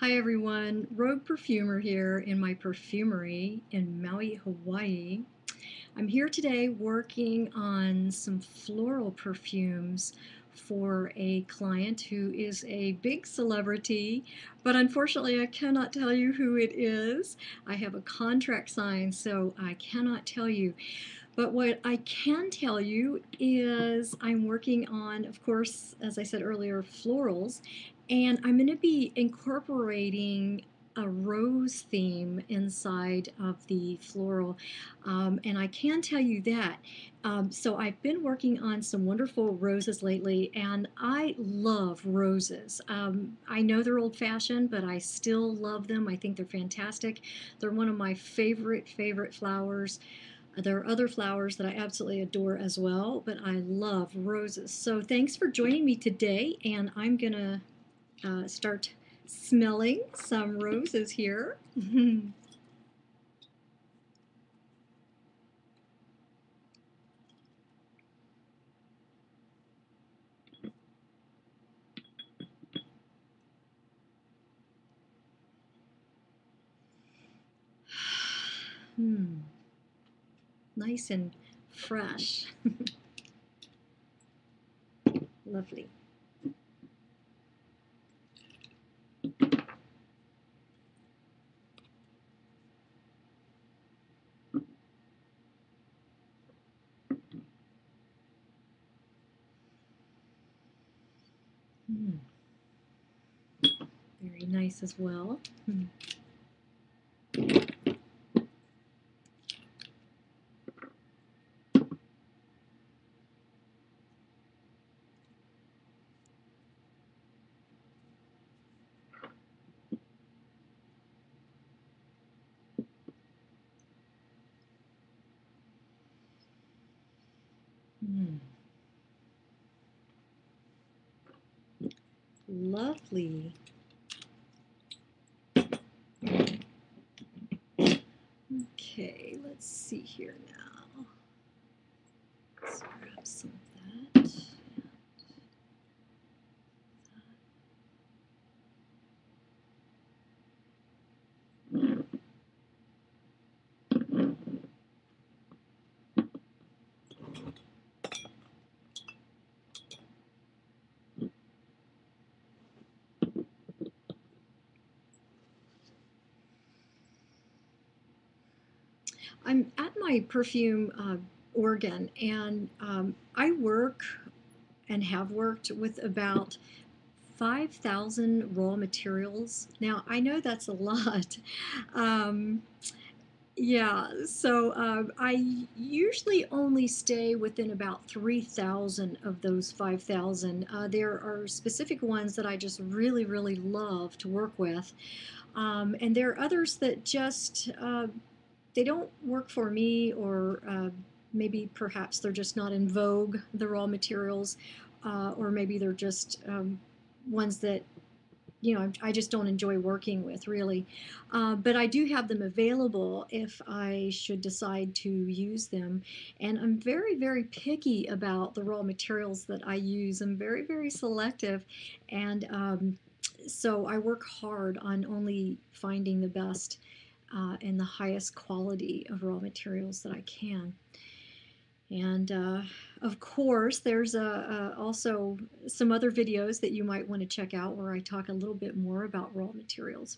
Hi everyone, Rogue Perfumer here in my perfumery in Maui, Hawaii. I'm here today working on some floral perfumes for a client who is a big celebrity, but unfortunately I cannot tell you who it is. I have a contract signed, so I cannot tell you. But what I can tell you is I'm working on, of course, as I said earlier, florals, and I'm going to be incorporating a rose theme inside of the floral. And I can tell you that. So I've been working on some wonderful roses lately, and I love roses. I know they're old-fashioned, but I still love them. I think they're fantastic. They're one of my favorite flowers. There are other flowers that I absolutely adore as well, but I love roses. So thanks for joining me today, and I'm gonna start smelling some roses here. Hmm, nice and fresh. Lovely. Hmm, very nice as well. Hmm. Hmm. Lovely. Okay, let's see here now. Let's grab some of that. I'm at my perfume organ, and I work and have worked with about 5,000 raw materials. Now, I know that's a lot. Um, yeah, so I usually only stay within about 3,000 of those 5,000. There are specific ones that I just really love to work with. And there are others that just they don't work for me, or maybe perhaps they're just not in vogue, the raw materials, or maybe they're just ones that I just don't enjoy working with really. But I do have them available if I should decide to use them. And I'm very picky about the raw materials that I use. I'm very selective. And so I work hard on only finding the best and the highest quality of raw materials that I can. And of course, there's also some other videos that you might want to check out where I talk a little bit more about raw materials.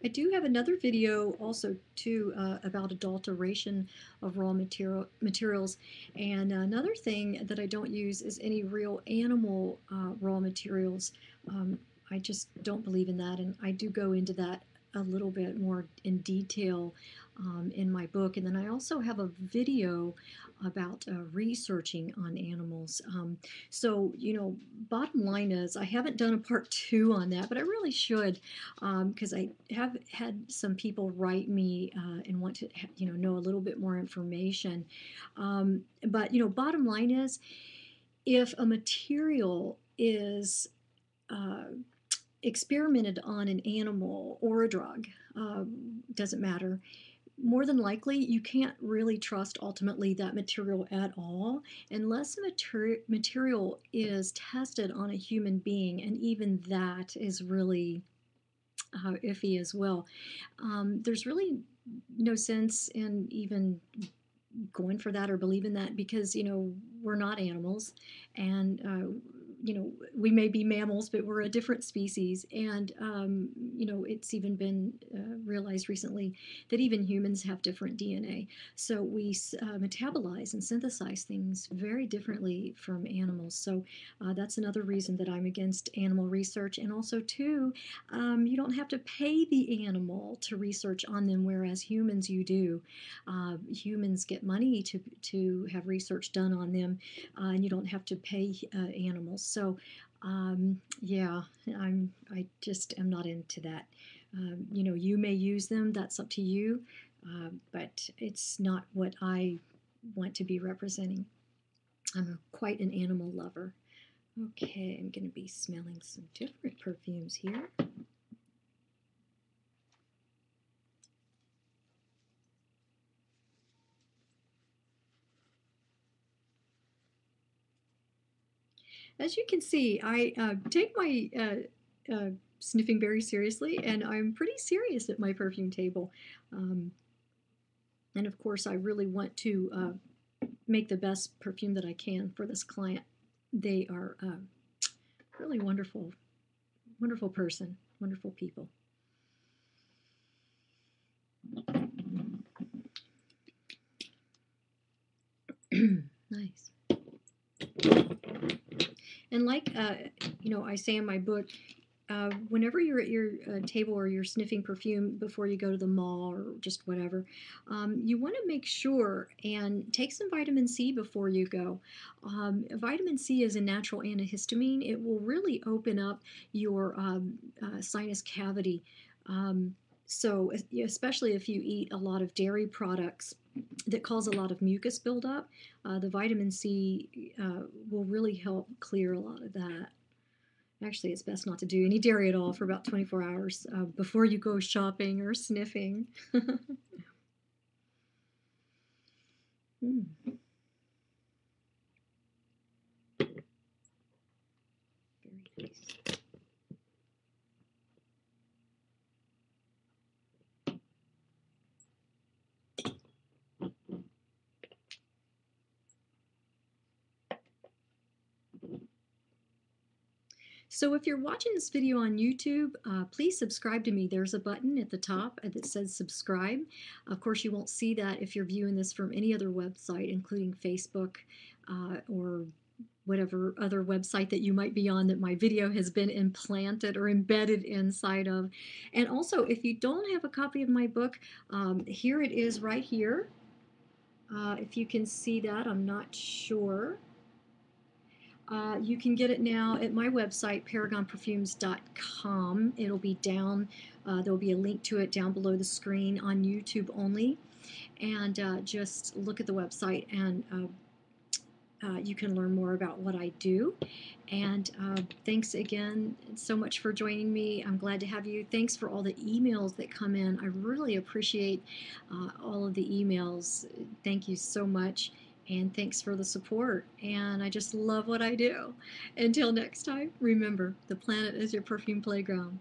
I do have another video also too about adulteration of raw materials. And another thing that I don't use is any real animal raw materials. I just don't believe in that, and I do go into that a little bit more in detail in my book. And then I also have a video about researching on animals. So, bottom line is I haven't done a part two on that, but I really should, because I have had some people write me and want to, know a little bit more information. But, bottom line is if a material is uh, experimented on an animal or a drug, doesn't matter, more than likely you can't really trust ultimately that material at all unless the material is tested on a human being, and even that is really iffy as well. There's really no sense in even going for that or believing that, because we're not animals, and we may be mammals, but we're a different species. And it's even been realized recently that even humans have different DNA, so we metabolize and synthesize things very differently from animals. So that's another reason that I'm against animal research. And also too, you don't have to pay the animal to research on them, whereas humans, you do. Humans get money to have research done on them, and you don't have to pay animals. So, yeah, I just am not into that. You may use them, that's up to you, but it's not what I want to be representing. I'm quite an animal lover. Okay, I'm going to be smelling some different perfumes here. As you can see, I take my sniffing very seriously, and I'm pretty serious at my perfume table. Um, and of course, I really want to make the best perfume that I can for this client. They are really wonderful, wonderful person, wonderful people. Nice. And like I say in my book, whenever you're at your table or you're sniffing perfume before you go to the mall or just whatever, you want to make sure and take some vitamin C before you go. Vitamin C is a natural antihistamine. It will really open up your sinus cavity. So, especially if you eat a lot of dairy products that cause a lot of mucus buildup, the vitamin C will really help clear a lot of that. Actually, it's best not to do any dairy at all for about 24 hours before you go shopping or sniffing. Mm. Very nice. So if you're watching this video on YouTube, please subscribe to me. There's a button at the top that says subscribe. Of course, you won't see that if you're viewing this from any other website, including Facebook or whatever other website that you might be on that my video has been implanted or embedded inside of. And also, if you don't have a copy of my book, here it is right here. If you can see that, I'm not sure. You can get it now at my website, paragonperfumes.com. It'll be down, there'll be a link to it down below the screen on YouTube only. And just look at the website, and you can learn more about what I do. And thanks again so much for joining me. I'm glad to have you. Thanks for all the emails that come in. I really appreciate all of the emails. Thank you so much. And thanks for the support. And I just love what I do. Until next time, remember, the planet is your perfume playground.